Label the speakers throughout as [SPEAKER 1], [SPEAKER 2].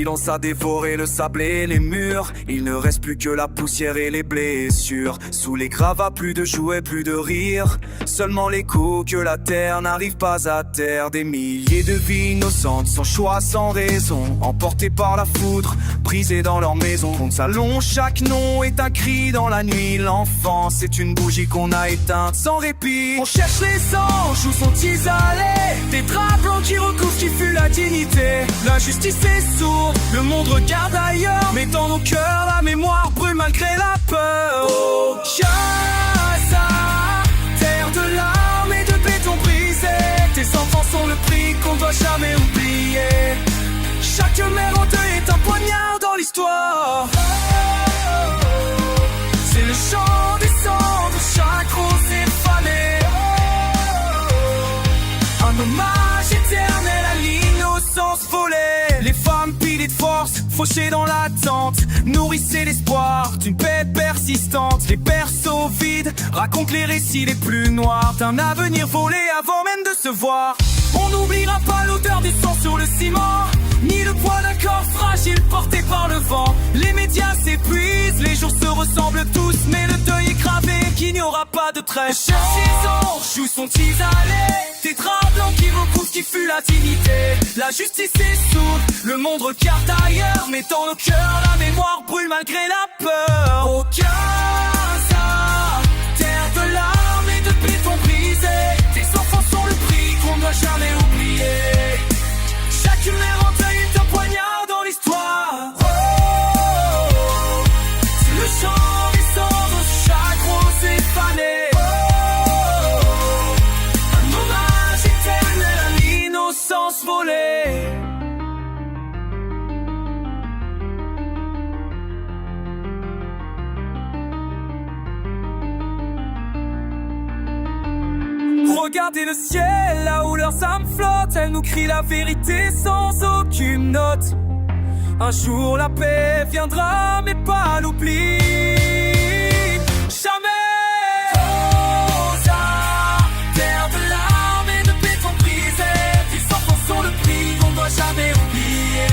[SPEAKER 1] silence a dévoré le sable et les murs. Il ne reste plus que la poussière et les blessures. Sous les gravats, plus de jouets, plus de rire. Seulement l'écho que la terre n'arrive pas à taire. Des milliers de vies innocentes, sans choix, sans raison, emportées par la foudre, brisées dans leur maison. Fond de salon, chaque nom est un cri dans la nuit. L'enfance est une bougie qu'on a éteinte sans répit. On cherche les anges, où sont-ils allés? Des draps blancs qui recouvrent qui fut la dignité. L'injustice est sourde, le monde regarde ailleurs, mais dans nos cœurs la mémoire brûle malgré la peur. Oh, Gaza, terre de larmes et de béton brisé. Tes enfants sont le prix qu'on doit jamais oublier. Chaque mère en deuil est un poignard dans l'histoire. C'est le chant des cendres, chaque rose est fanée. Un hommage éternel à l'innocence volée. Les femmes piliers de force, fauchées dans l'attente, nourrissaient l'espoir d'une paix persistante. Les berceaux vides racontent les récits les plus noirs d'un avenir volé avant même de se voir. On n'oubliera pas l'odeur du sang sur le ciment, ni le poids d'un corps fragile porté par le vent. Les médias s'épuisent, les jours se ressemblent tous, mais le deuil est gravé qu'il n'y aura pas de trêve. Cherche les anges, où sont-ils allés? Des draps blancs qui recouvrent qui fut la dignité. La justice est sourde, le monde regarde ailleurs, mais dans nos cœurs la mémoire brûle malgré la peur. Au Gaza, terre de larmes et de béton brisé. Tes enfants sont le prix qu'on ne doit jamais oublier. Chaque mère en deuil est un poignard dans l'histoire. Oh, c'est le chant des cendres, chaque rose est fanée. Oh, un hommage éternel à l'innocence volée. Regardez le ciel, là où leurs âmes flottent. Elles nous crient la vérité sans aucune note. Un jour la paix viendra, mais pas l'oubli. Jamais. Rosa, terre de larmes et de béton brisé. Tes enfants sont le prix qu'on doit jamais oublier.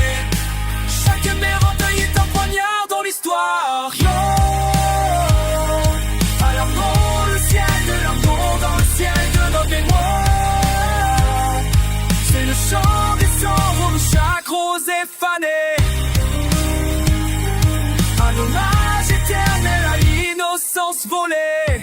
[SPEAKER 1] Chaque mère en deuil est un poignard dans l'histoire. Yo, à leur nom, le ciel de leur nom, dans le ciel de notre mémoire. C'est le chant des cendres où chaque rose est fanée. Un hommage éternel à l'innocence volée.